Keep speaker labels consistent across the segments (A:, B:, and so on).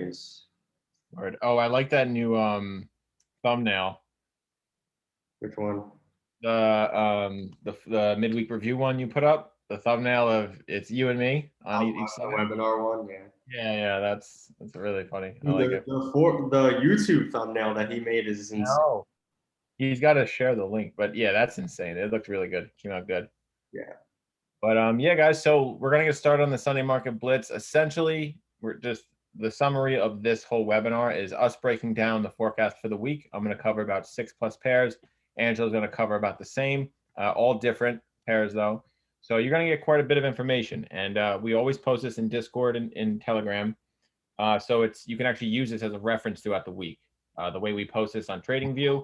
A: days.
B: Word. Oh, I like that new thumbnail.
A: Which one?
B: The midweek review one you put up. The thumbnail of it's you and me on
A: Oh,
B: each
A: the
B: side.
A: webinar one, yeah.
B: Yeah, that's really funny. I
A: Dude,
B: like it.
A: the YouTube thumbnail that he made is insane.
B: No. He's got to share the link, but yeah, that's insane. It looked really good. Came out good.
A: Yeah.
B: But yeah, guys, so we're gonna get started on the Sunday Market Blitz. Essentially, we're just the summary of this whole webinar is us breaking down the forecast for the week. I'm gonna cover about 6+ pairs. Angela's gonna cover about the same, all different pairs though. So you're gonna get quite a bit of information, and we always post this in Discord and in Telegram. So you can actually use this as a reference throughout the week. The way we post this on TradingView,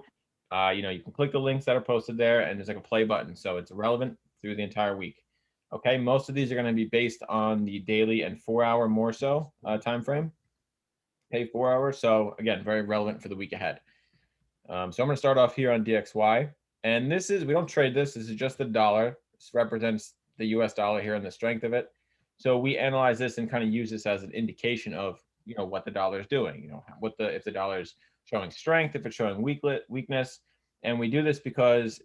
B: you can click the links that are posted there, and there's like a play button, so it's relevant through the entire week. Okay, most of these are going to be based on the daily and 4-hour more so time frame. Okay, 4 hours. So again, very relevant for the week ahead. So I'm going to start off here on DXY, and we don't trade this. This is just the dollar. This represents the US dollar here and the strength of it. So we analyze this and kind of use this as an indication of what the dollar is doing. If the dollar is showing strength, if it's showing weakness, and we do this because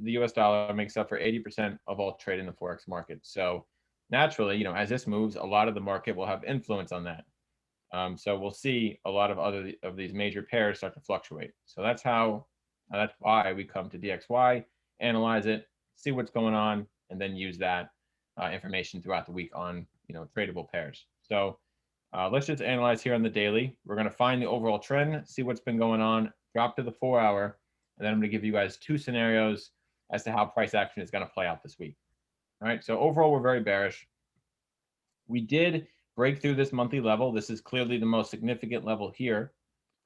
B: the US dollar makes up for 80% of all trade in the Forex market. So naturally, as this moves, a lot of the market will have influence on that. So we'll see a lot of these major pairs start to fluctuate. So that's why we come to DXY, analyze it, see what's going on, and then use that information throughout the week on tradable pairs. So let's just analyze here on the daily. We're going to find the overall trend, see what's been going on, drop to the 4-hour, and then I'm going to give you guys 2 scenarios as to how price action is going to play out this week. All right, so overall, we're very bearish. We did break through this monthly level. This is clearly the most significant level here,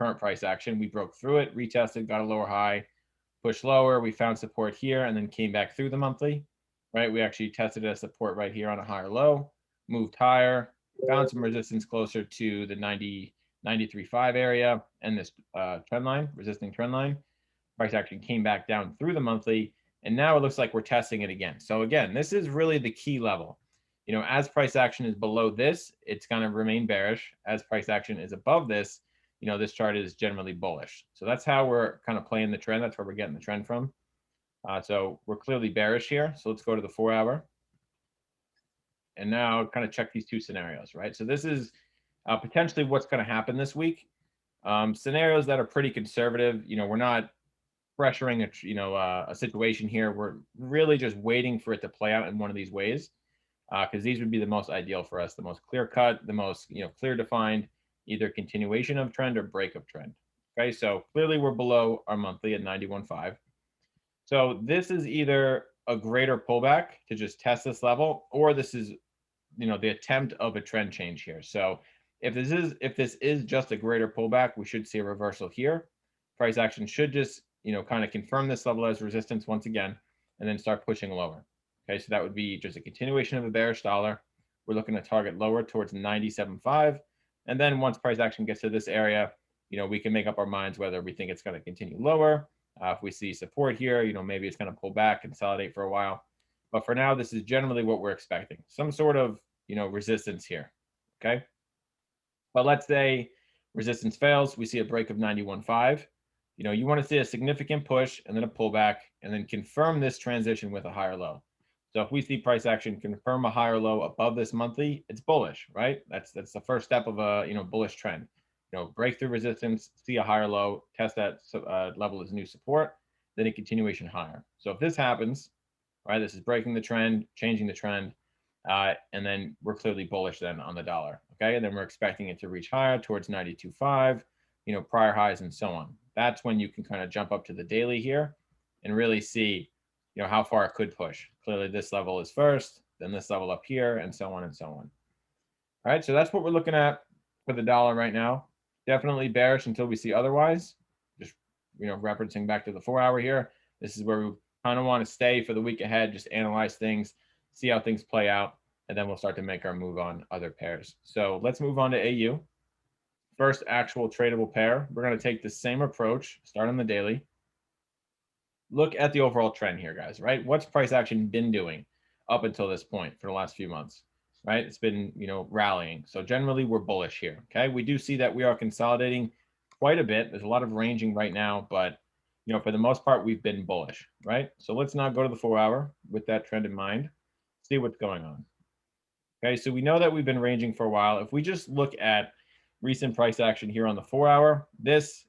B: current price action. We broke through it, retested, got a lower high, pushed lower. We found support here and then came back through the monthly, right? We actually tested a support right here on a higher low, moved higher, found some resistance closer to the 93.5 area and this resisting trend line. Price action came back down through the monthly, and now it looks like we're testing it again. So again, this is really the key level. As price action is below this, it's going to remain bearish. As price action is above this, this chart is generally bullish. So that's how we're kind of playing the trend. That's where we're getting the trend from. So we're clearly bearish here. So let's go to the 4-hour. And now kind of check these 2 scenarios, right? So this is potentially what's going to happen this week. Scenarios that are pretty conservative. We're not pressuring a situation here. We're really just waiting for it to play out in one of these ways, because these would be the most ideal for us, the most clear cut, the most clear defined, either continuation of trend or break of trend. Okay, so clearly we're below our monthly at 91.5. So this is either a greater pullback to just test this level, or this is the attempt of a trend change here. So if this is just a greater pullback, we should see a reversal here. Price action should just kind of confirm this level as resistance once again, and then start pushing lower. Okay, so that would be just a continuation of a bearish dollar. We're looking to target lower towards 97.5, and then once price action gets to this area, we can make up our minds whether we think it's going to continue lower. If we see support here, maybe it's going to pull back, consolidate for a while. But for now, this is generally what we're expecting. Some sort of resistance here. Okay, but let's say resistance fails, we see a break of 91.5. You want to see a significant push and then a pullback, and then confirm this transition with a higher low. So if we see price action confirm a higher low above this monthly, it's bullish, right? That's the first step of a bullish trend. Break through resistance, see a higher low, test that level as new support, then a continuation higher. So if this happens, right, this is breaking the trend, changing the trend, and then we're clearly bullish then on the dollar. Okay, and then we're expecting it to reach higher towards 92.5, prior highs and so on. That's when you can kind of jump up to the daily here and really see how far it could push. Clearly this level is first, then this level up here, and so on and so on. All right, so that's what we're looking at for the dollar right now. Definitely bearish until we see otherwise. Just referencing back to the 4-hour here, this is where we kind of want to stay for the week ahead. Just analyze things, see how things play out, and then we'll start to make our move on other pairs. So let's move on to AU. First actual tradable pair. We're going to take the same approach, start on the daily. Look at the overall trend here, guys, right? What's price action been doing up until this point for the last few months? right? It's been, rallying. So generally we're bullish here, okay? We do see that we are consolidating quite a bit. There's a lot of ranging right now, but, for the most part, we've been bullish, right? So let's now go to the 4-hour with that trend in mind, see what's going on. Okay, so we know that we've been ranging for a while. If we just look at recent price action here on the 4-hour, this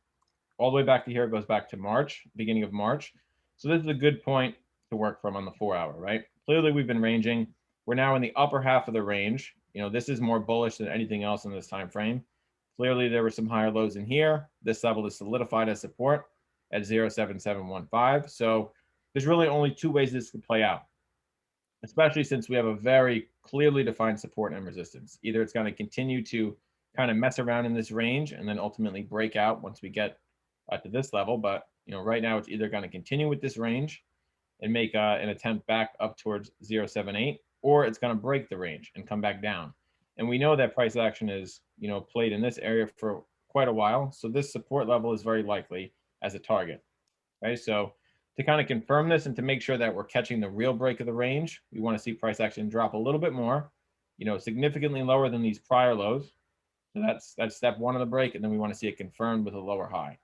B: all the way back to here goes back to March, beginning of March. So this is a good point to work from on the 4-hour, right? Clearly we've been ranging. We're now in the upper half of the range. This is more bullish than anything else in this time frame. Clearly there were some higher lows in here. This level is solidified as support at 07715. So there's really only two ways this could play out, especially since we have a very clearly defined support and resistance. Either it's going to continue to kind of mess around in this range and then ultimately break out once we get to this level. But right now it's either going to continue with this range and make an attempt back up towards 078, or it's going to break the range and come back down. And we know that price action is played in this area for quite a while. So this support level is very likely as a target. Okay, so to kind of confirm this and to make sure that we're catching the real break of the range, we want to see price action drop a little bit more, significantly lower than these prior lows. So that's step one of the break, and then we want to see it confirmed with a lower high.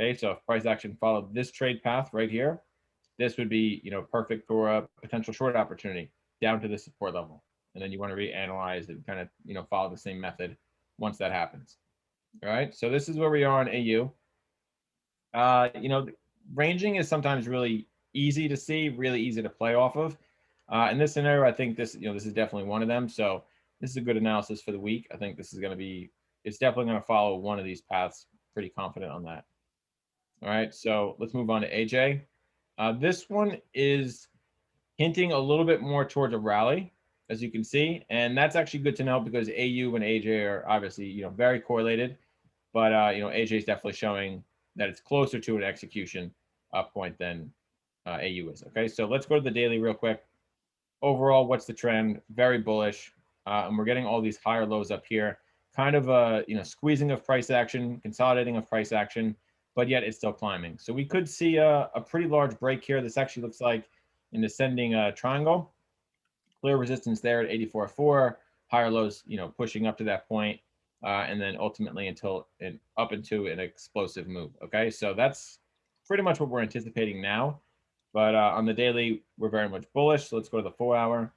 B: Okay, so if price action followed this trade path right here, this would be perfect for a potential short opportunity down to the support level. And then you want to reanalyze and kind of follow the same method once that happens. All right, so this is where we are on AU. Ranging is sometimes really easy to see, really easy to play off of. In this scenario, I think this is definitely one of them. So this is a good analysis for the week. I think this is going to be, it's definitely going to follow one of these paths. Pretty confident on that. All right, so let's move on to AJ. This one is hinting a little bit more towards a rally, as you can see, and that's actually good to know because AU and AJ are obviously very correlated, but AJ is definitely showing that it's closer to an execution point than AU is. Okay, so let's go to the daily real quick. Overall, what's the trend? Very bullish, and we're getting all these higher lows up here. Kind of a squeezing of price action, consolidating of price action, but yet it's still climbing. So we could see a pretty large break here. This actually looks like an ascending triangle. Clear resistance there at 84.4. Higher lows, pushing up to that point. And then ultimately up into an explosive move. Okay, so that's pretty much what we're anticipating now. But on the daily, we're very much bullish. So let's go to the 4-hour.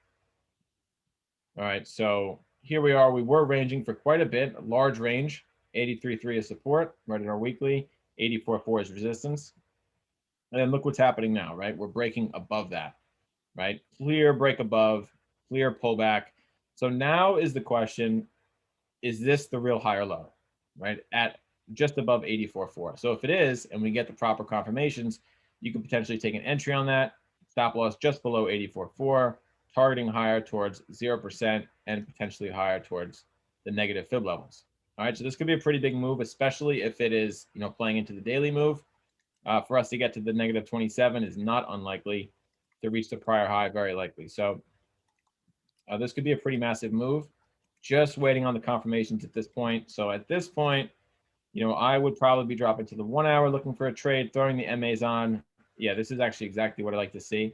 B: All right, so here we are. We were ranging for quite a bit, a large range. 83.3 is support, right in our weekly. 84.4 is resistance. And then look what's happening now, right? We're breaking above that, right? Clear break above, clear pullback. So now is the question, is this the real higher low, right? At just above 84.4. So if it is, and we get the proper confirmations, you could potentially take an entry on that, stop loss just below 84.4, targeting higher towards 0% and potentially higher towards the negative fib levels. All right, so this could be a pretty big move, especially if it is, playing into the daily move. For us to get to the negative 27 is not unlikely. To reach the prior high, very likely. So this could be a pretty massive move. Just waiting on the confirmations at this point. So at this point, I would probably be dropping to the 1-hour, looking for a trade, throwing the MAs on. Yeah, this is actually exactly what I like to see.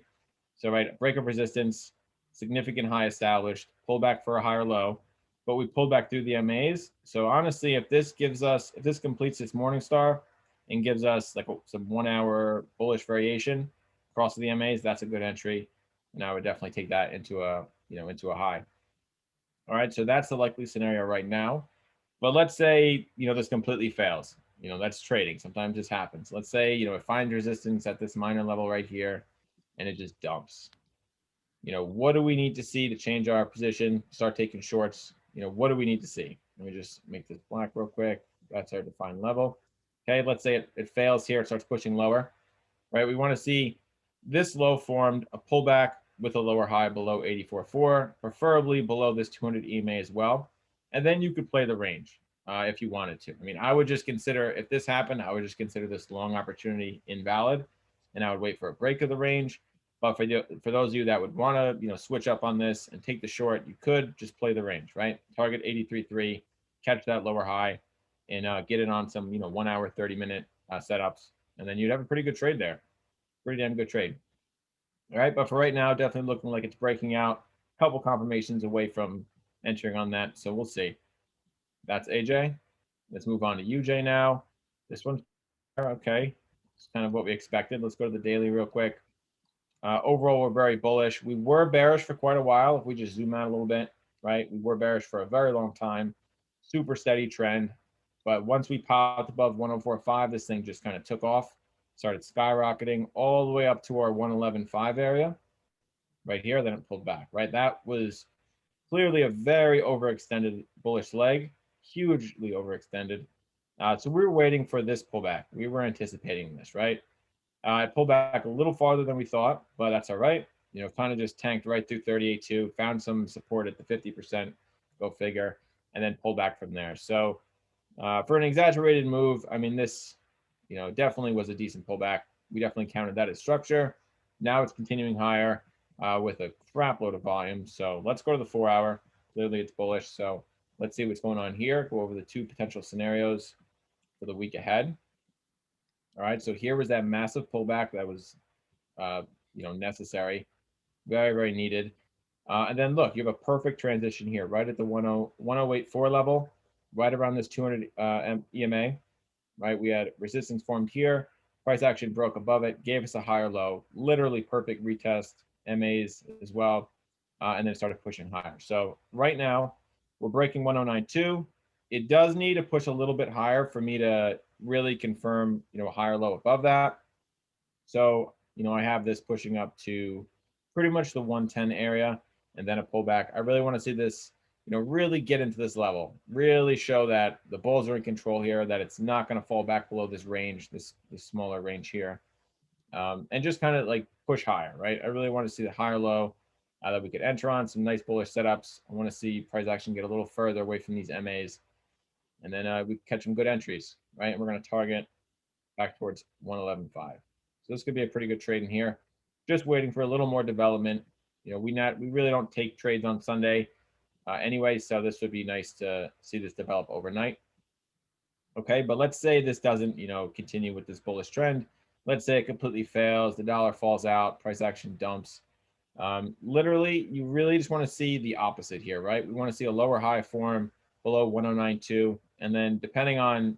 B: So right, break of resistance, significant high established, pull back for a higher low, but we pulled back through the MAs. So honestly, if this completes its morning star and gives us like some 1-hour bullish variation across the MAs, that's a good entry. And I would definitely take that into a high. All right, so that's the likely scenario right now. But let's say, this completely fails. That's trading. Sometimes this happens. Let's say, it finds resistance at this minor level right here, and it just dumps. What do we need to see to change our position, start taking shorts? What do we need to see? Let me just make this black real quick. That's our defined level. Okay, let's say it fails here. It starts pushing lower, right? We want to see this low formed, a pullback with a lower high below 84.4, preferably below this 200 EMA as well. And then you could play the range if you wanted to. I mean, I would just consider, if this happened, I would just consider this long opportunity invalid, and I would wait for a break of the range. But for those of you that would want to, switch up on this and take the short, you could just play the range, right? Target 83.3, catch that lower high, and get it on some, 1-hour, 30-minute setups, and then you'd have a pretty good trade there. Pretty damn good trade. All right, but for right now, definitely looking like it's breaking out. A couple confirmations away from entering on that. So we'll see. That's AJ. Let's move on to UJ now. This one's okay. It's kind of what we expected. Let's go to the daily real quick. Overall, we're very bullish. We were bearish for quite a while. If we just zoom out a little bit, right? We were bearish for a very long time. Super steady trend. But once we popped above 104.5, this thing just kind of took off, started skyrocketing all the way up to our 111.5 area right here. Then it pulled back, right? That was clearly a very overextended bullish leg, hugely overextended. So we were waiting for this pullback. We were anticipating this, right? It pulled back a little farther than we thought, but that's all right. Kind of just tanked right through 38.2, found some support at the 50%, go figure, and then pulled back from there. So for an exaggerated move, I mean, this, definitely was a decent pullback. We definitely counted that as structure. Now it's continuing higher with a crap load of volume. So let's go to the 4-hour. Clearly it's bullish. So let's see what's going on here. Go over the two potential scenarios for the week ahead. All right, so here was that massive pullback that was, necessary, very, very needed. And then look, you have a perfect transition here, right at the 10.84 level, right around this 200 EMA, right? We had resistance formed here. Price action broke above it, gave us a higher low, literally perfect retest, MAs as well, and then started pushing higher. So right now, we're breaking 109.2. It does need to push a little bit higher for me to really confirm, a higher low above that. So, I have this pushing up to pretty much the 110 area and then a pullback. I really want to see this, really get into this level, really show that the bulls are in control here, that it's not going to fall back below this range, this smaller range here, and just kind of like push higher, right? I really want to see the higher low that we could enter on, some nice bullish setups. I want to see price action get a little further away from these MAs, and then we catch some good entries, right? And we're going to target back towards 111.5. So this could be a pretty good trade in here. Just waiting for a little more development. We really don't take trades on Sunday anyway, so this would be nice to see this develop overnight. Okay, but let's say this doesn't, continue with this bullish trend. Let's say it completely fails, the dollar falls out, price action dumps. Literally, you really just want to see the opposite here, right? We want to see a lower high form below 109.2, and then depending on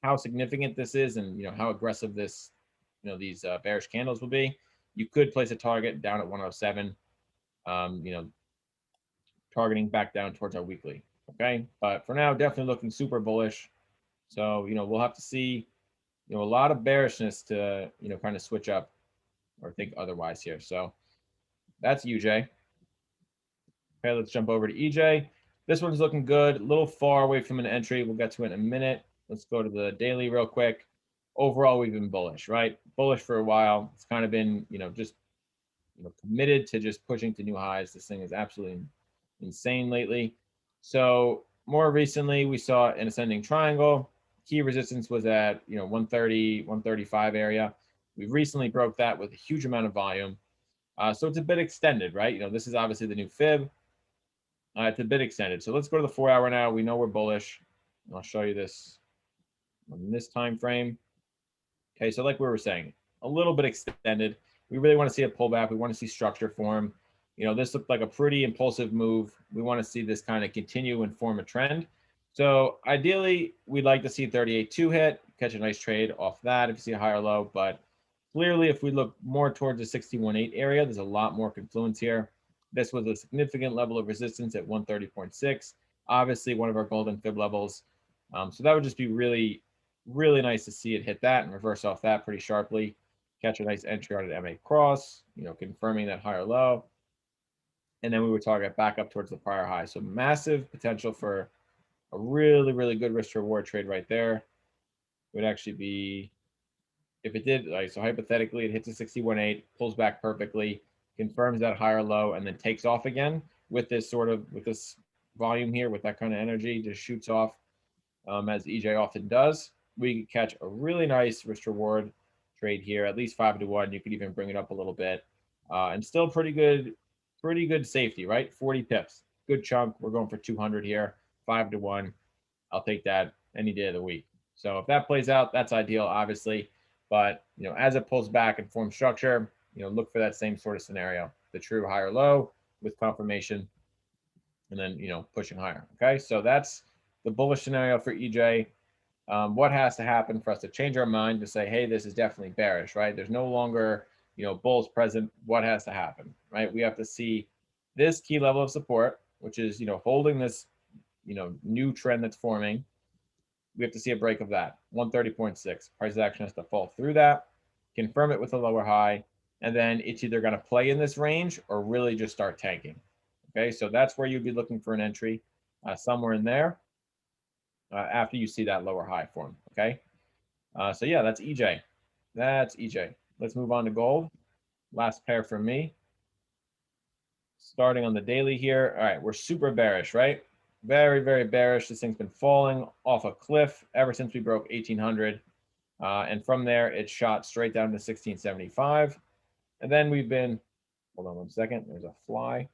B: how significant this is and how aggressive this these bearish candles will be, you could place a target down at 107, targeting back down towards our weekly. Okay, but for now, definitely looking super bullish. So we'll have to see a lot of bearishness to kind of switch up or think otherwise here. So that's UJ. Okay, let's jump over to EJ. This one's looking good, a little far away from an entry. We'll get to it in a minute. Let's go to the daily real quick. Overall, we've been bullish, right? Bullish for a while. It's kind of been, just, committed to just pushing to new highs. This thing is absolutely insane lately. So more recently, we saw an ascending triangle. Key resistance was at, 130, 135 area. We recently broke that with a huge amount of volume. So it's a bit extended, right? This is obviously the new fib. It's a bit extended. So let's go to the 4-hour now. We know we're bullish. I'll show you this on this time frame. Okay, so like we were saying, a little bit extended. We really want to see a pullback. We want to see structure form. This looked like a pretty impulsive move. We want to see this kind of continue and form a trend. So ideally, we'd like to see 38.2 hit, catch a nice trade off that if you see a higher low. But clearly, if we look more towards the 61.8 area, there's a lot more confluence here. This was a significant level of resistance at 130.6. Obviously, one of our golden fib levels. So that would just be really, really nice to see it hit that and reverse off that pretty sharply. Catch a nice entry on an MA cross, confirming that higher low. And then we would target back up towards the prior high. So massive potential for a really, really good risk to reward trade right there. It would actually be, if it did, like, so hypothetically, it hits a 61.8, pulls back perfectly, confirms that higher low, and then takes off again with this with this volume here, with that kind of energy, just shoots off as EJ often does. We could catch a really nice risk reward trade here, at least 5-1. You could even bring it up a little bit, and still pretty good safety, right? 40 pips, good chunk. We're going for 200 here, 5-1. I'll take that any day of the week. So if that plays out, that's ideal, obviously. But as it pulls back and forms structure, look for that same sort of scenario, the true higher low with confirmation, and then, pushing higher. Okay, so that's the bullish scenario for EJ. What has to happen for us to change our mind to say, hey, this is definitely bearish, right? There's no longer, bulls present. What has to happen, right? We have to see this key level of support, which is, holding this, new trend that's forming. We have to see a break of that 130.6. Price action has to fall through that, confirm it with a lower high, and then it's either going to play in this range or really just start tanking. Okay, so that's where you'd be looking for an entry, somewhere in there, after you see that lower high form. Okay, so yeah, that's EJ. That's EJ. Let's move on to gold. Last pair for me. Starting on the daily here. All right, we're super bearish, right? Very, very bearish. This thing's been falling off a cliff ever since we broke 1800. And from there, it shot straight down to 1675. And then we've been, hold on one second, there's a fly.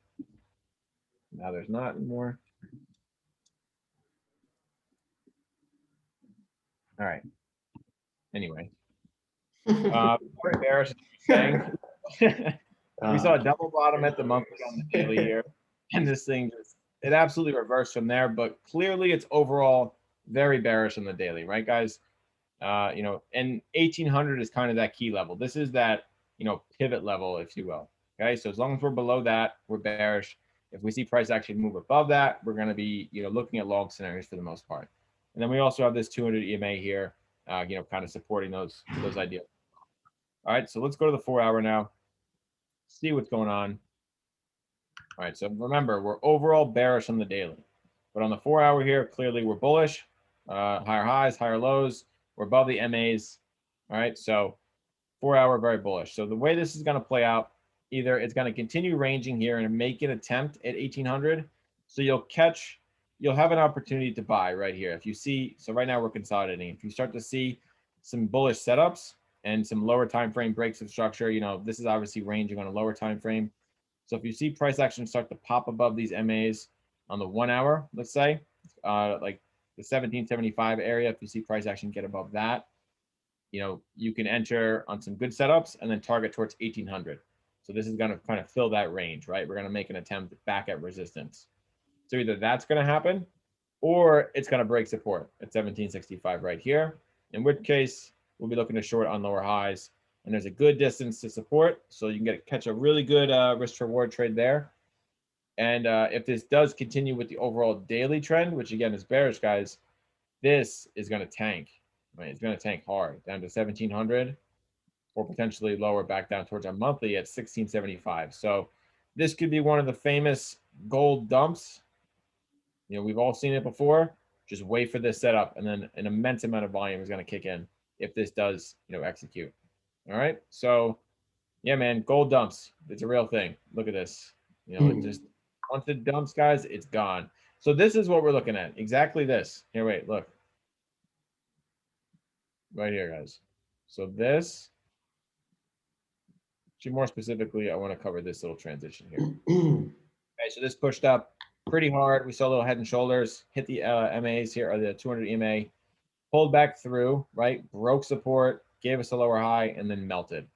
B: Now there's not anymore. All right. Anyway, very bearish, saying. We saw a double bottom at the monthly on the daily here, and this thing just, it absolutely reversed from there, but clearly it's overall very bearish on the daily, right, guys? And 1800 is kind of that key level. This is that, pivot level, if you will. Okay, so as long as we're below that, we're bearish. If we see price actually move above that, we're going to be, looking at long scenarios for the most part. And then we also have this 200 EMA here, kind of supporting those ideas. All right, so let's go to the 4 hour now. See what's going on. All right, so remember, we're overall bearish on the daily, but on the 4 hour here, clearly we're bullish, higher highs, higher lows. We're above the MAs. All right, so 4 hour, very bullish. So the way this is going to play out, either it's going to continue ranging here and make an attempt at 1800. So you'll have an opportunity to buy right here. If you see, so right now we're consolidating. If you start to see some bullish setups and some lower time frame breaks of structure, this is obviously ranging on a lower time frame. So if you see price action start to pop above these MAs on the 1 hour, let's say, like the 1775 area, if you see price action get above that, you can enter on some good setups and then target towards 1800. So this is going to kind of fill that range, right? We're going to make an attempt back at resistance. So either that's going to happen or it's going to break support at 1765 right here, in which case we'll be looking to short on lower highs. And there's a good distance to support, so you can catch a really good risk to reward trade there. And if this does continue with the overall daily trend, which again is bearish, guys, this is going to tank. Right? It's going to tank hard down to 1700 or potentially lower back down towards our monthly at 1675. So this could be one of the famous gold dumps. We've all seen it before. Just wait for this setup, and then an immense amount of volume is going to kick in if this does, execute. All right. So yeah, man, gold dumps. It's a real thing. Look at this. It just, once it dumps, guys, it's gone. So this is what we're looking at. Exactly this. Here, wait, look. Right here, guys. So this, actually more specifically, I want to cover this little transition here. Okay, so this pushed up pretty hard. We saw a little head and shoulders, hit the MAs here, or the 200 EMA, pulled back through, right? Broke support, gave us a lower high, and then melted.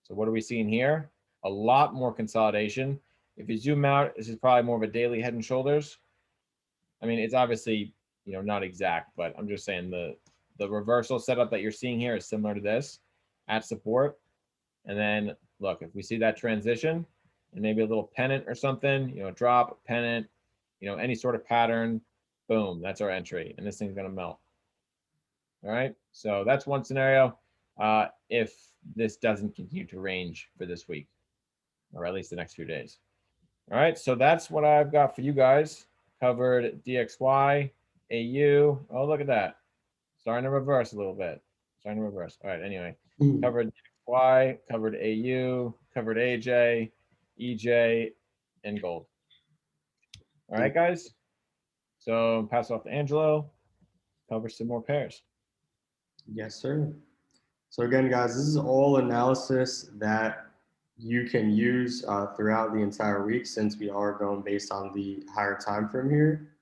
B: So what are we seeing here? A lot more consolidation. If you zoom out, this is probably more of a daily head and shoulders. I mean, it's obviously, not exact, but I'm just saying the reversal setup that you're seeing here is similar to this at support. And then look, if we see that transition and maybe a little pennant or something, drop, pennant, any sort of pattern, boom, that's our entry. And this thing's going to melt. All right. So that's one scenario. If this doesn't continue to range for this week, or at least the next few days. All right, so that's what I've got for you guys. Covered DXY, AU. Oh, look at that. Starting to reverse a little bit. Starting to reverse. All right, anyway. Covered DXY, covered AU, covered AJ, EJ, and gold. All right, guys. So pass off to Angelo. Cover some more pairs.
A: Yes, sir. So again, guys, this is all analysis that you can use throughout the entire week, since we are going based on the higher time frame here.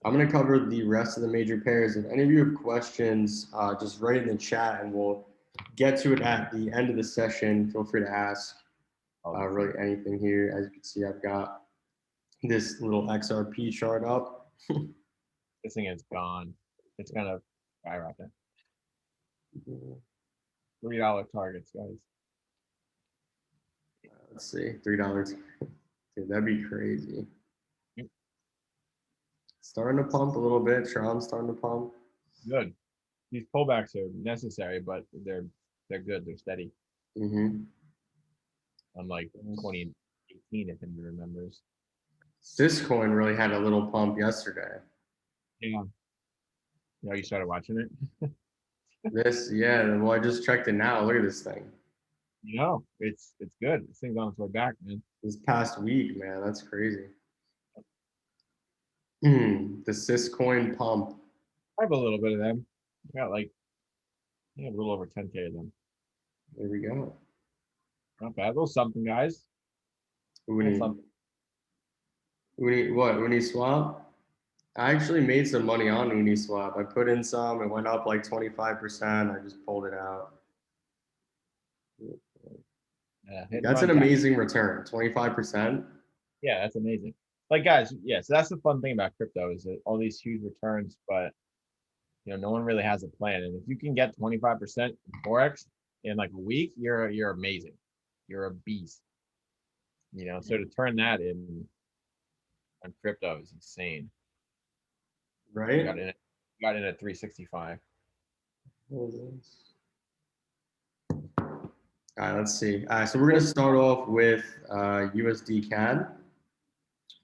A: I'm going to cover the rest of the major pairs. If any of you have questions, just write in the chat and we'll get to it at the end of the session. Feel free to ask really anything here. As you can see, I've got this little XRP chart up.
B: This thing is gone. It's gonna skyrocket. $3 targets, guys.
A: Let's see, $3. Dude, that'd be crazy.
B: Yep.
A: Starting to pump a little bit. Tron's starting to pump.
B: Good. These pullbacks are necessary, but they're good. They're steady. Unlike 2018, if anybody remembers.
A: This coin really had a little pump yesterday.
B: Yeah. You know, you started watching it.
A: This, yeah. Well, I just checked it now. Look at this thing.
B: You know, it's good. This thing's on its way back, man.
A: This past week, man, that's crazy. The Syscoin pump.
B: I have a little bit of them. I got like, I have a little over 10K of them.
A: There we go.
B: Not bad. A little something, guys.
A: Uni what? Uniswap? I actually made some money on Uniswap. I put in some. It went up like 25%. I just pulled it out.
B: Yeah,
A: That's an amazing return. 25%.
B: Yeah, that's amazing. Like, guys, yeah, so that's the fun thing about crypto is that all these huge returns, but you know, no one really has a plan. And if you can get 25% Forex in like a week, you're amazing. You're a beast. You know, so to turn that in on crypto is insane.
A: Right?
B: Got in at 365.
A: All right, let's see. All right, so we're gonna start off with USD CAD.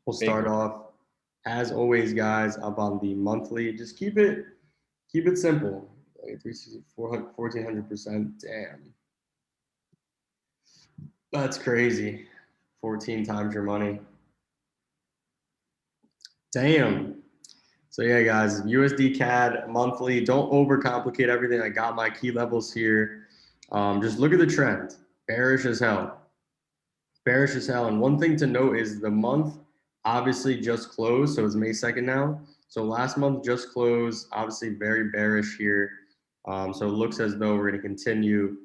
A: We'll start off as always, guys, up on the monthly. Just keep it simple. 1,400%. Damn, that's crazy. 14 times your money. Damn. So yeah, guys, USD CAD monthly. Don't overcomplicate everything. I got my key levels here. Just look at the trend. Bearish as hell. Bearish as hell. And one thing to note is the month obviously just closed. So it's May 2nd now. So last month just closed. Obviously very bearish here. So it looks as though we're going to continue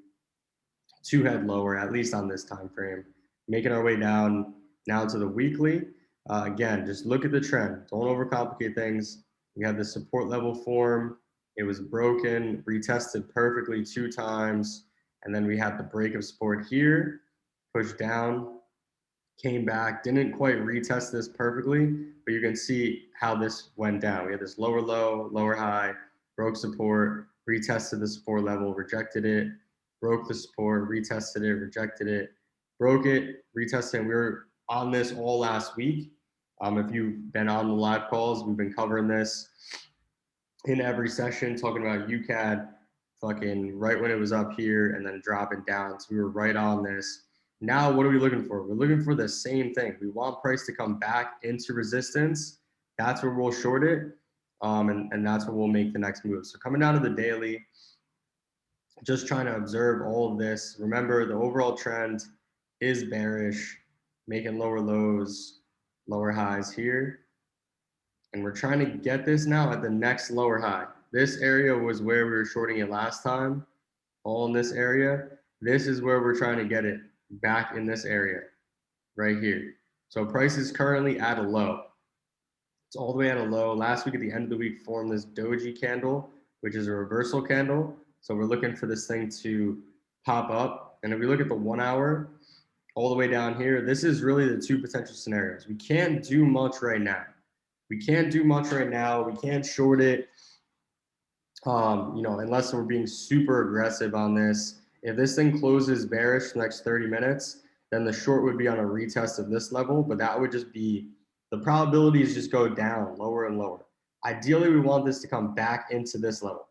A: to head lower, at least on this time frame. Making our way down now to the weekly. Again, just look at the trend. Don't overcomplicate things. We have the support level form. It was broken, retested perfectly 2 times. And then we had the break of support here, pushed down, came back, didn't quite retest this perfectly, but you can see how this went down. We had this lower low, lower high, broke support, retested the support level, rejected it, broke the support, retested it, rejected it, broke it, retested it. We were on this all last week. If you've been on the live calls, we've been covering this in every session, talking about UCAD fucking right when it was up here and then dropping down. So we were right on this. Now, what are we looking for? We're looking for the same thing. We want price to come back into resistance. That's where we'll short it. And that's where we'll make the next move. So coming down to the daily, just trying to observe all of this. Remember, the overall trend is bearish, making lower lows, lower highs here. And we're trying to get this now at the next lower high. This area was where we were shorting it last time, all in this area. This is where we're trying to get it back in this area right here. So price is currently at a low. It's all the way at a low. Last week at the end of the week formed this doji candle, which is a reversal candle. So we're looking for this thing to pop up. And if we look at the 1 hour, all the way down here, this is really the 2 potential scenarios. We can't do much right now. We can't do much right now. We can't short it, you know, unless we're being super aggressive on this. If this thing closes bearish the next 30 minutes, then the short would be on a retest of this level, but that would just be, the probabilities just go down lower and lower. Ideally, we want this to come back into this level.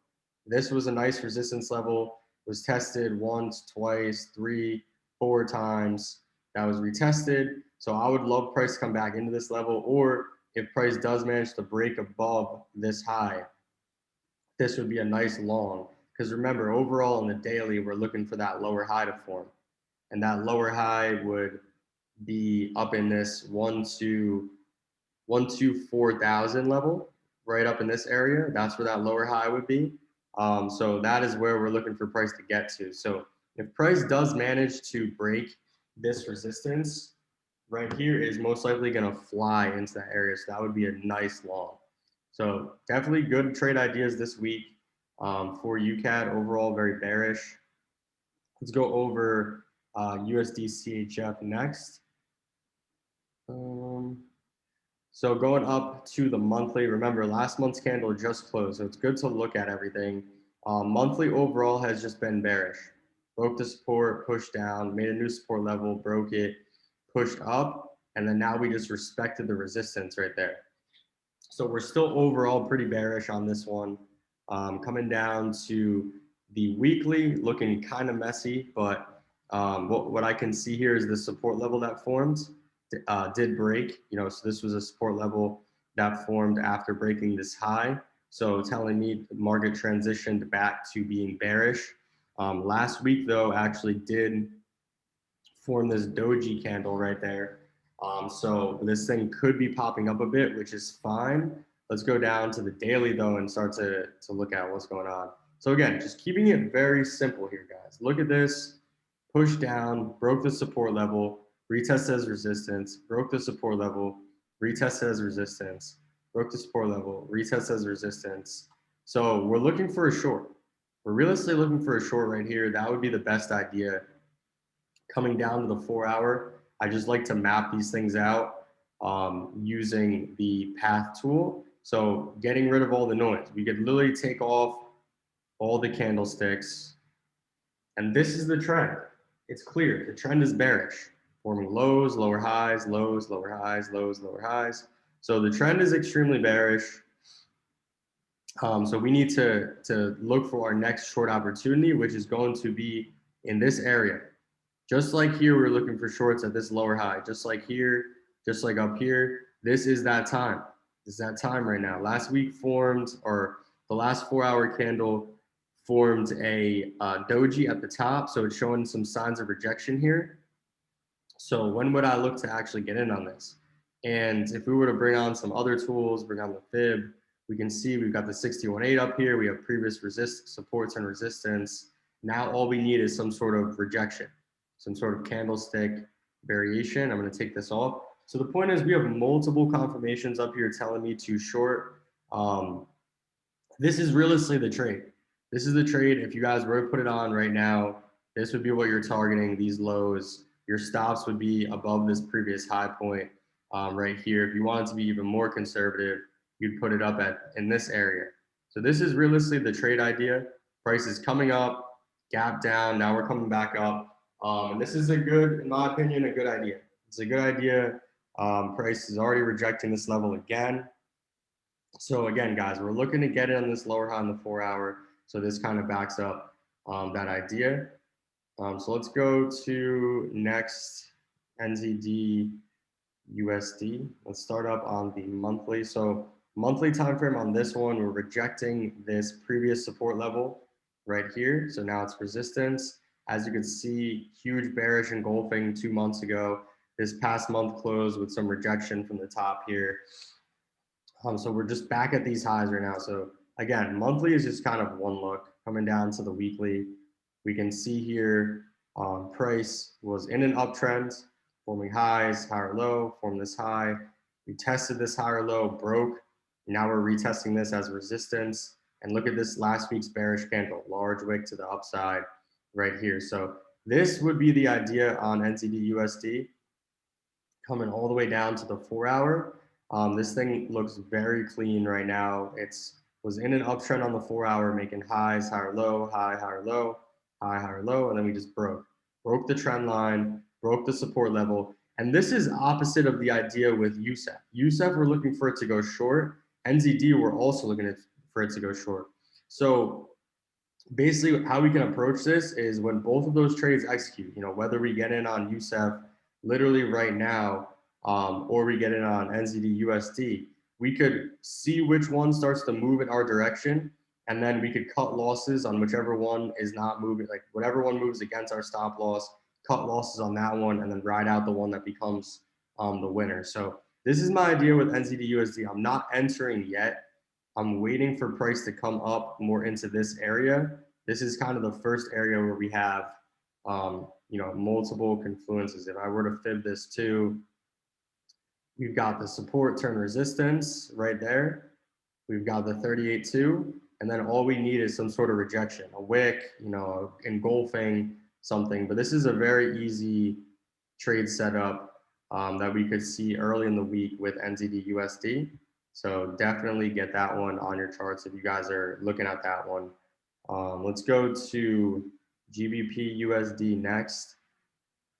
A: This was a nice resistance level, was tested once, twice, 3, 4 times. That was retested. So I would love price to come back into this level, or if price does manage to break above this high, this would be a nice long. Because remember, overall in the daily, we're looking for that lower high to form. And that lower high would be up in this 124,000 level, right up in this area. That's where that lower high would be. So that is where we're looking for price to get to. So if price does manage to break this resistance right here is most likely going to fly into that area. So that would be a nice long. So definitely good trade ideas this week for UCAD. Overall, very bearish. Let's go over USD CHF next. So going up to the monthly, remember last month's candle just closed, so it's good to look at everything. Monthly overall has just been bearish. Broke the support, pushed down, made a new support level, broke it, pushed up, and then now we just respected the resistance right there. So we're still overall pretty bearish on this one. Coming down to the weekly, looking kind of messy, but what I can see here is the support level that formed did break. So this was a support level that formed after breaking this high. So telling me the market transitioned back to being bearish. Last week, though, actually did form this doji candle right there. So this thing could be popping up a bit, which is fine. Let's go down to the daily, though, and start to look at what's going on. So again, just keeping it very simple here, guys. Look at this. Push down, broke the support level, retest as resistance, broke the support level, retest as resistance, broke the support level, retest as resistance. So we're looking for a short. We're realistically looking for a short right here. That would be the best idea. Coming down to the 4-hour, I just like to map these things out using the path tool. So getting rid of all the noise. We could literally take off all the candlesticks. And this is the trend. It's clear. The trend is bearish, forming lows, lower highs, lows, lower highs, lows, lower highs. So the trend is extremely bearish. So we need to look for our next short opportunity, which is going to be in this area. Just like here, we're looking for shorts at this lower high. Just like here, just like up here. This is that time. This is that time right now. Last week formed, or the last 4-hour candle formed a doji at the top. So it's showing some signs of rejection here. So when would I look to actually get in on this? And if we were to bring on some other tools, bring on the fib, we can see we've got the 61.8 up here. We have previous supports and resistance. Now all we need is some sort of rejection, some sort of candlestick variation. I'm going to take this off. So the point is we have multiple confirmations up here telling me to short. This is realistically the trade. This is the trade. If you guys were to put it on right now, this would be what you're targeting, these lows. Your stops would be above this previous high point right here. If you wanted to be even more conservative, you'd put it up in this area. So this is realistically the trade idea. Price is coming up, gap down. Now we're coming back up. And this is a good, in my opinion, a good idea. It's a good idea. Price is already rejecting this level again. So again, guys, we're looking to get it on this lower high on the 4-hour. So this kind of backs up that idea. So let's go to next NZD USD. Let's start up on the monthly. So monthly time frame on this one, we're rejecting this previous support level right here. So now it's resistance. As you can see, huge bearish engulfing 2 months ago. This past month closed with some rejection from the top here. So we're just back at these highs right now. So again, monthly is just kind of one look. Coming down to the weekly, we can see here price was in an uptrend, forming highs, higher low, formed this high. We tested this higher low, broke. Now we're retesting this as resistance. And look at this last week's bearish candle, large wick to the upside right here. So this would be the idea on NZD USD, coming all the way down to the 4-hour. This thing looks very clean right now. It's was in an uptrend on the 4-hour, making highs, higher low, high, higher low, high, higher low, and then we just broke the trend line, broke the support level. And this is opposite of the idea with USEF. USEF, we're looking for it to go short. NZD, we're also looking for it to go short. So basically how we can approach this is when both of those trades execute, whether we get in on USEF literally right now, or we get in on NZD USD, we could see which one starts to move in our direction, and then we could cut losses on whichever one is not moving, like whatever one moves against our stop loss, cut losses on that one, and then ride out the one that becomes the winner. So this is my idea with NZD USD. I'm not entering yet. I'm waiting for price to come up more into this area. This is kind of the first area where we have, multiple confluences. If I were to fib this too, We've got the support turn resistance right there. We've got the 38.2, and then all we need is some sort of rejection, a wick, engulfing something. But this is a very easy trade setup that we could see early in the week with NZD USD. So definitely get that one on your charts if you guys are looking at that one. Let's go to GBP USD next.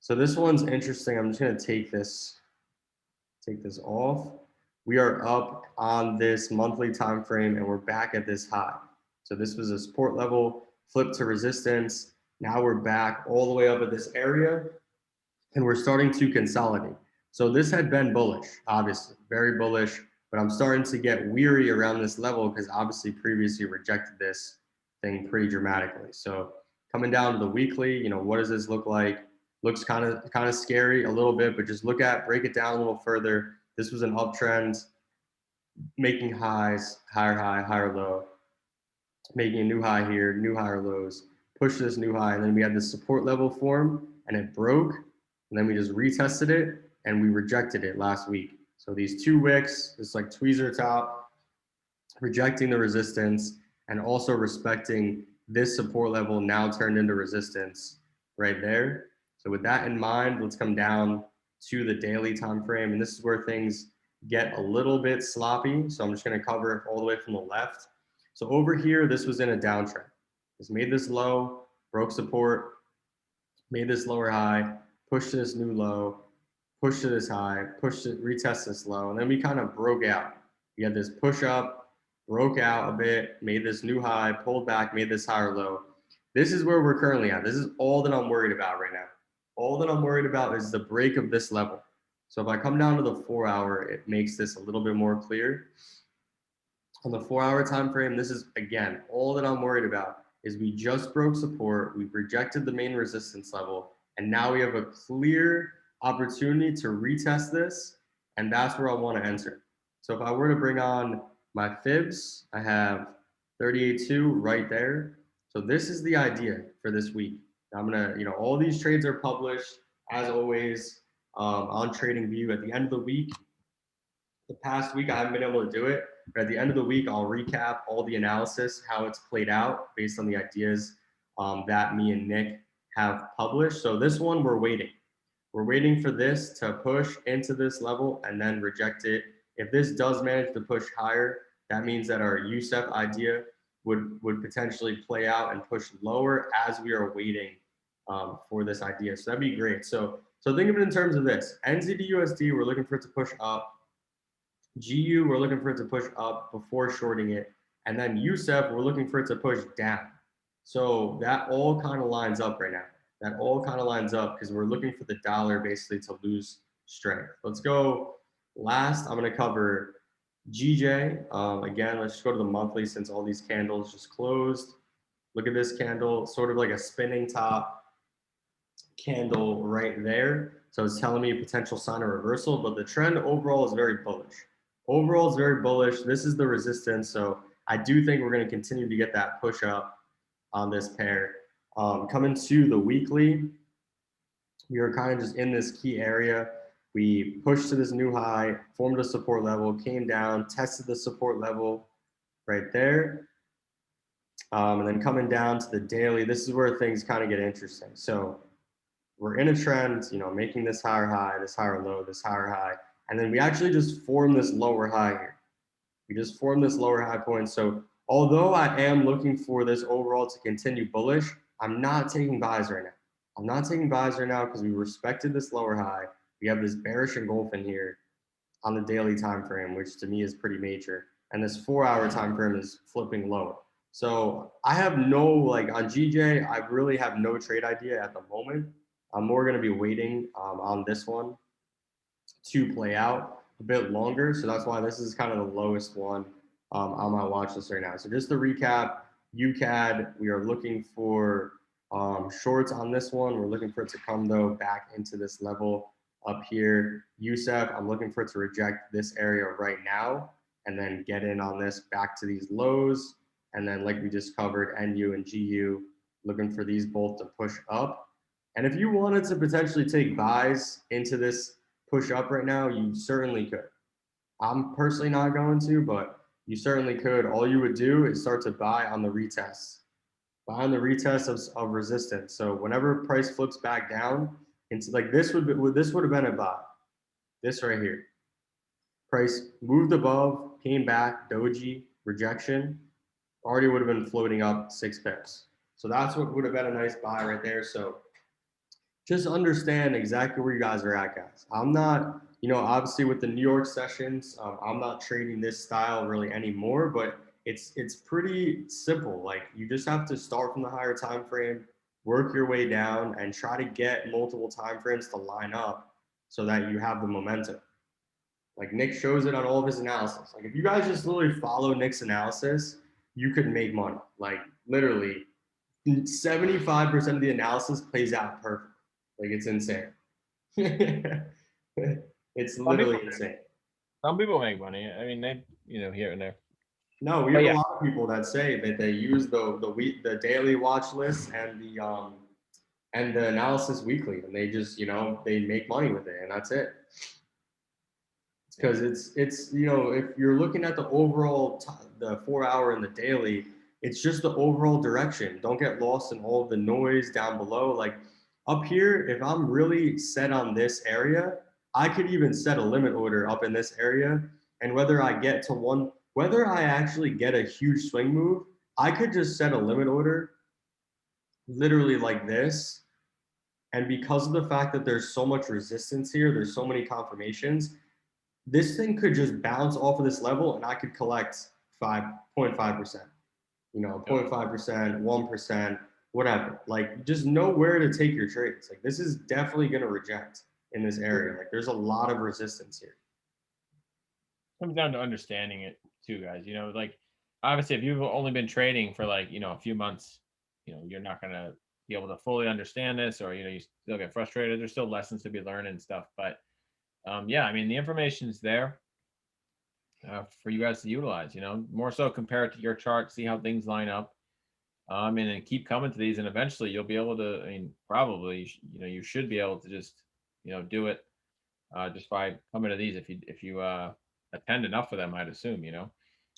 A: So this one's interesting. I'm just going to take this off. We are up on this monthly time frame and we're back at this high. So this was a support level, flip to resistance. Now we're back all the way up at this area and we're starting to consolidate. So this had been bullish, obviously, very bullish, but I'm starting to get weary around this level because obviously previously rejected this thing pretty dramatically. So coming down to the weekly, what does this look like? Looks kind of scary a little bit, but just break it down a little further. This was an uptrend, making highs, higher high, higher low, making a new high here, new higher lows, push this new high, and then we had this support level form, and it broke, and then we just retested it, and we rejected it last week. So these two wicks, this like tweezer top, rejecting the resistance, and also respecting this support level now turned into resistance right there. So with that in mind, let's come down to the daily time frame, and this is where things get a little bit sloppy. So I'm just going to cover it all the way from the left. So over here, this was in a downtrend. This made this low, broke support, made this lower high, pushed to this new low, pushed to this high, pushed to retest this low, and then we kind of broke out. We had this push up, broke out a bit, made this new high, pulled back, made this higher low. This is where we're currently at. This is all that I'm worried about right now. All that I'm worried about is the break of this level. So if I come down to the 4 hour, it makes this a little bit more clear. On the 4 hour time frame, this is, again, all that I'm worried about is we just broke support, we've rejected the main resistance level, and now we have a clear opportunity to retest this, and that's where I want to enter. So if I were to bring on my fibs, I have 38.2 right there. So this is the idea for this week. I'm gonna, all these trades are published as always on TradingView. At the end of the week, the past week I haven't been able to do it, but at the end of the week I'll recap all the analysis, how it's played out based on the ideas that me and Nick have published. So this one we're waiting. We're waiting for this to push into this level and then reject it. If this does manage to push higher, that means that our USEF idea would potentially play out and push lower as we are waiting for this idea. So that'd be great. So think of it in terms of this. NZD/USD, we're looking for it to push up. GU, we're looking for it to push up before shorting it. And then USEF, we're looking for it to push down. So that all kind of lines up right now. That all kind of lines up because we're looking for the dollar basically to lose strength. Let's go last. I'm going to cover GJ. Again, let's just go to the monthly since all these candles just closed. Look at this candle, sort of like a spinning top candle right there. So it's telling me a potential sign of reversal, but the trend overall is very bullish. Overall is very bullish. This is the resistance. So I do think we're going to continue to get that push up on this pair. Coming to the weekly, we are kind of just in this key area. We pushed to this new high, formed a support level, came down, tested the support level right there. And then coming down to the daily, this is where things kind of get interesting. So we're in a trend, making this higher high, this higher low, this higher high. And then we actually just form this lower high here. We just formed this lower high point. So although I am looking for this overall to continue bullish, I'm not taking buys right now. I'm not taking buys right now because we respected this lower high. We have this bearish engulfing here on the daily time frame, which to me is pretty major. And this 4 hour time frame is flipping lower. So I have on GJ, I really have no trade idea at the moment. I'm more going to be waiting on this one to play out a bit longer. So that's why this is kind of the lowest one on my watch list right now. So just to recap, UCAD, we are looking for shorts on this one. We're looking for it to come though back into this level up here. USEF, I'm looking for it to reject this area right now and then get in on this back to these lows. And then like we just covered, NU and GU, looking for these both to push up. And if you wanted to potentially take buys into this push up right now, you certainly could. I'm personally not going to, but you certainly could. All you would do is start to buy on the retest, buy on the retest of resistance. So whenever price flips back down, it's like this would have been a buy. This right here, price moved above, came back, doji rejection, already would have been floating up 6 pips. So that's what would have been a nice buy right there. So just understand exactly where you guys are at, guys. I'm not, obviously with the New York sessions, I'm not trading this style really anymore, but it's pretty simple. Like you just have to start from the higher time frame, work your way down, and try to get multiple time frames to line up so that you have the momentum. Like Nick shows it on all of his analysis. Like if you guys just literally follow Nick's analysis, you could make money. Like literally, 75% of the analysis plays out perfect. Like it's insane. It's
B: Some people,
A: literally insane.
B: some people make money. I mean, they, here and there.
A: No, we
B: But
A: have a
B: yeah,
A: lot of people that say that they use the daily watch list and the analysis weekly, and they just they make money with it, and that's it. Because it's if you're looking at the overall the 4 hour and the daily, it's just the overall direction. Don't get lost in all of the noise down below. Like up here, if I'm really set on this area, I could even set a limit order up in this area, and whether I actually get a huge swing move, I could just set a limit order literally like this. And because of the fact that there's so much resistance here, there's so many confirmations, this thing could just bounce off of this level and I could collect 5.5%, 0.5%, 1%, whatever. Like just know where to take your trades. Like this is definitely going to reject in this area. Like there's a lot of resistance here.
B: comes down to understanding it too, guys. Like obviously if you've only been trading for like, a few months, you're not gonna be able to fully understand this, or you still get frustrated. There's still lessons to be learned and stuff. But yeah, I mean the information's there for you guys to utilize, more so compare it to your chart, see how things line up. And then keep coming to these, and eventually you'll be able to, I mean, probably, you should be able to just, do it just by coming to these if you attend enough of them, I'd assume,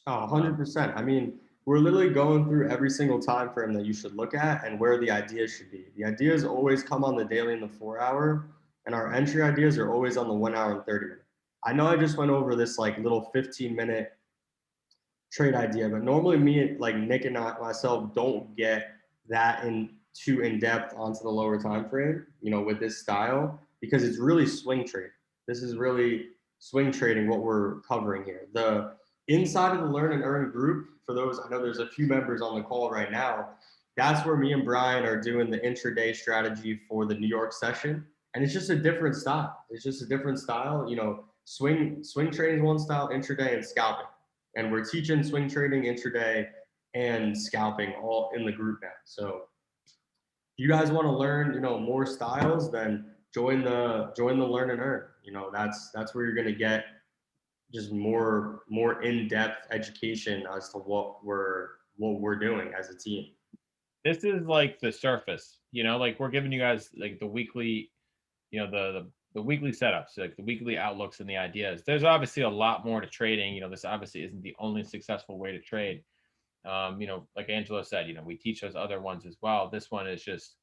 A: Oh,
B: Um,
A: 100%. I mean, we're literally going through every single time frame that you should look at and where the ideas should be. The ideas always come on the daily and the 4 hour, and our entry ideas are always on the 1 hour and 30 minute. I know I just went over this like little 15-minute trade idea, but normally me, like Nick and myself, don't get that too in depth onto the lower time frame, with this style because it's really swing trade. This is really swing trading what we're covering here. The inside of the Learn and Earn group, for those, I know there's a few members on the call right now. That's where me and Brian are doing the intraday strategy for the New York session, and it's just a different style. It's just a different style. Swing trading is one style, intraday and scalping, and we're teaching swing trading, intraday, and scalping all in the group now. So if you guys want to learn, more styles, then join the Learn and Earn. That's where you're going to get just more in-depth education as to what we're doing as a team.
B: this is like the surface, like we're giving you guys like the weekly, the weekly setups, like the weekly outlooks and the ideas. There's obviously a lot more to trading. This obviously isn't the only successful way to trade. Like Angelo said, we teach those other ones as well. This one is just,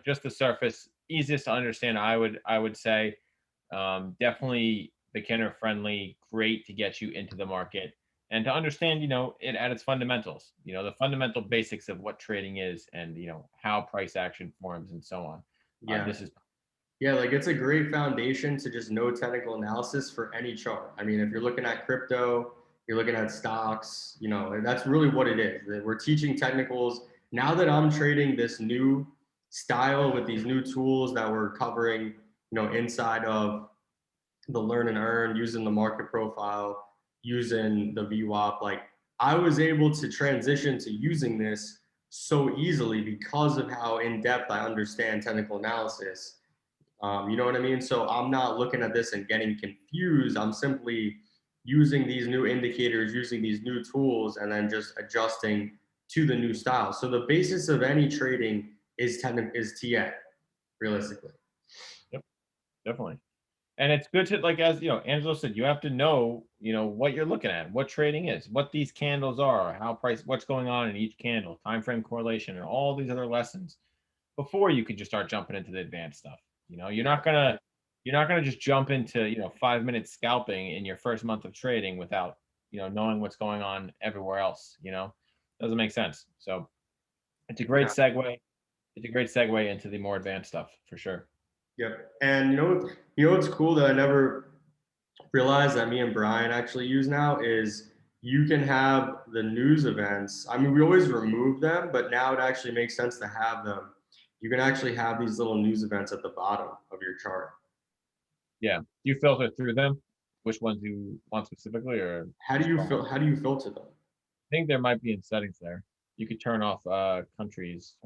B: just the surface, easiest to understand. I would say, definitely beginner friendly, great to get you into the market and to understand, it at its fundamentals, the fundamental basics of what trading is and, how price action forms and so on.
A: Yeah.
B: This is
A: Yeah, like it's a great foundation to just know technical analysis for any chart. I mean, if you're looking at crypto, you're looking at stocks, that's really what it is. We're teaching technicals. Now that I'm trading this new style with these new tools that we're covering, inside of the Learn and Earn, using the market profile, using the VWAP, like I was able to transition to using this so easily because of how in depth I understand technical analysis. You know what I mean? So I'm not looking at this and getting confused. I'm simply using these new indicators, using these new tools, and then just adjusting to the new style. So the basis of any trading is TA, realistically.
B: Yep, definitely. And it's good to, like, as you know, Angelo said, you have to know, what you're looking at, what trading is, what these candles are, how price, what's going on in each candle, time frame correlation, and all these other lessons before you can just start jumping into the advanced stuff. You're not gonna just jump into 5 minute scalping in your first month of trading without knowing what's going on everywhere else. Doesn't make sense. So it's a great
A: Yeah.
B: segue. It's a great segue into the more advanced stuff for sure.
A: Yep. And what's cool that I never realized that me and Brian actually use now is you can have the news events. I mean, we always remove them, but now it actually makes sense to have them. You can actually have these little news events at the bottom of your chart.
B: Yeah. Do you filter through them? Which ones you want specifically, or just from?
A: How do you filter them?
B: I think there might be in settings there. You could turn off countries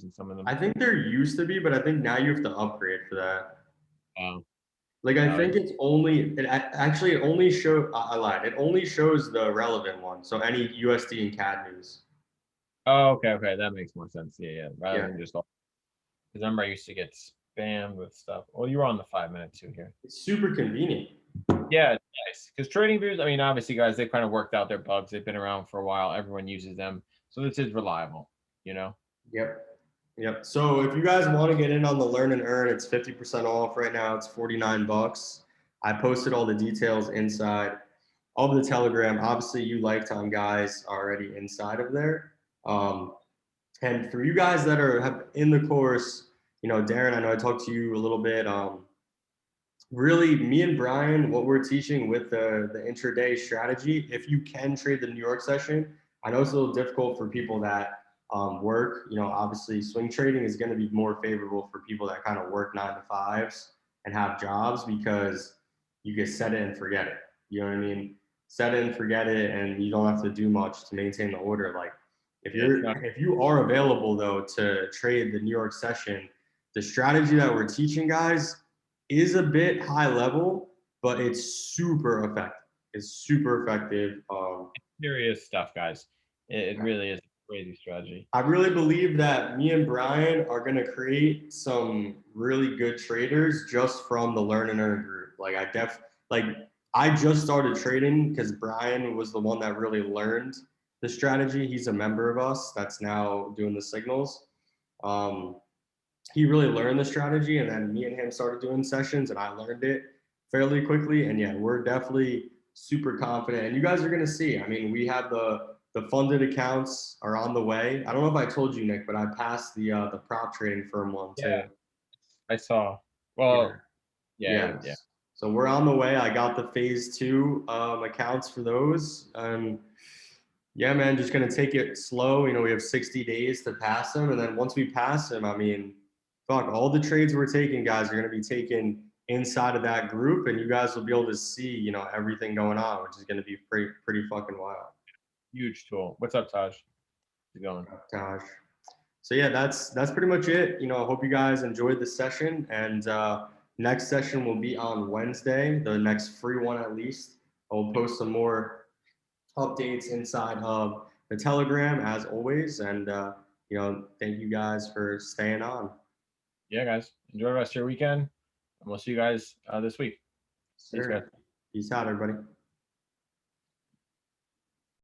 B: in some of them.
A: I think there used to be, but I think now you have to upgrade for that.
B: Um,
A: Like I
B: uh,
A: think it's only actually it only show I lied. It only shows the relevant one. So any USD and CAD news.
B: oh, okay, that makes more sense. Yeah, yeah. Rather
A: Yeah.
B: than just all. Because remember, I used to get spammed with stuff. Well, you were on the 5 minute too here.
A: It's super convenient.
B: Yeah, it's nice. Because trading views, I mean, obviously, guys, they've kind of worked out their bugs. They've been around for a while. Everyone uses them, so this is reliable.
A: Yep. Yep. So if you guys want to get in on the learn and earn, it's 50% off right now. It's 49 bucks. I posted all the details inside of the Telegram. Obviously, you lifetime guys are already inside of there. And for you guys that are have in the course, Darren, I know I talked to you a little bit. Really, me and Brian, what we're teaching with the intraday strategy, if you can trade the New York session, I know it's a little difficult for people that work. Obviously, swing trading is going to be more favorable for people that kind of work 9 to 5s and have jobs because you can set it and forget it. You know what I mean? Set it and forget it, and you don't have to do much to maintain the order. Like
B: Yeah, it's not.
A: if you are available though to trade the New York session, the strategy that we're teaching guys is a bit high level, but it's super effective. It's super effective.
B: Serious stuff, guys. It really is a crazy strategy.
A: I really believe that me and Brian are going to create some really good traders just from the Learn and Earn group. Like I just started trading because Brian was the one that really learned the strategy. He's a member of us that's now doing the signals. Um, he really learned the strategy, and then me and him started doing sessions, and I learned it fairly quickly. And yeah, we're definitely super confident, and you guys are going to see. I mean, we have the funded accounts are on the way. I don't know if I told you, Nick, but I passed the prop trading firm one
B: Yeah,
A: too.
B: I saw.
A: Yeah.
B: Well, yeah, yeah.
A: Yes. So we're on the way. I got the phase two accounts for those. Yeah, man, just gonna take it slow. We have 60 days to pass them, and then once we pass them, I mean, fuck, all the trades we're taking, guys, are gonna be taken inside of that group, and you guys will be able to see, everything going on, which is gonna be pretty fucking wild.
B: Huge tool. What's up, Taj? How's it going?
A: Gosh. So yeah, that's pretty much it. I hope you guys enjoyed the session, and next session will be on Wednesday, the next free one at least. I'll post some more updates inside of the Telegram as always, and thank you guys for staying on.
B: Yeah, guys. Enjoy the rest of your weekend, and we'll see you guys this week. Peace, guys.
A: Sure. Peace out, everybody.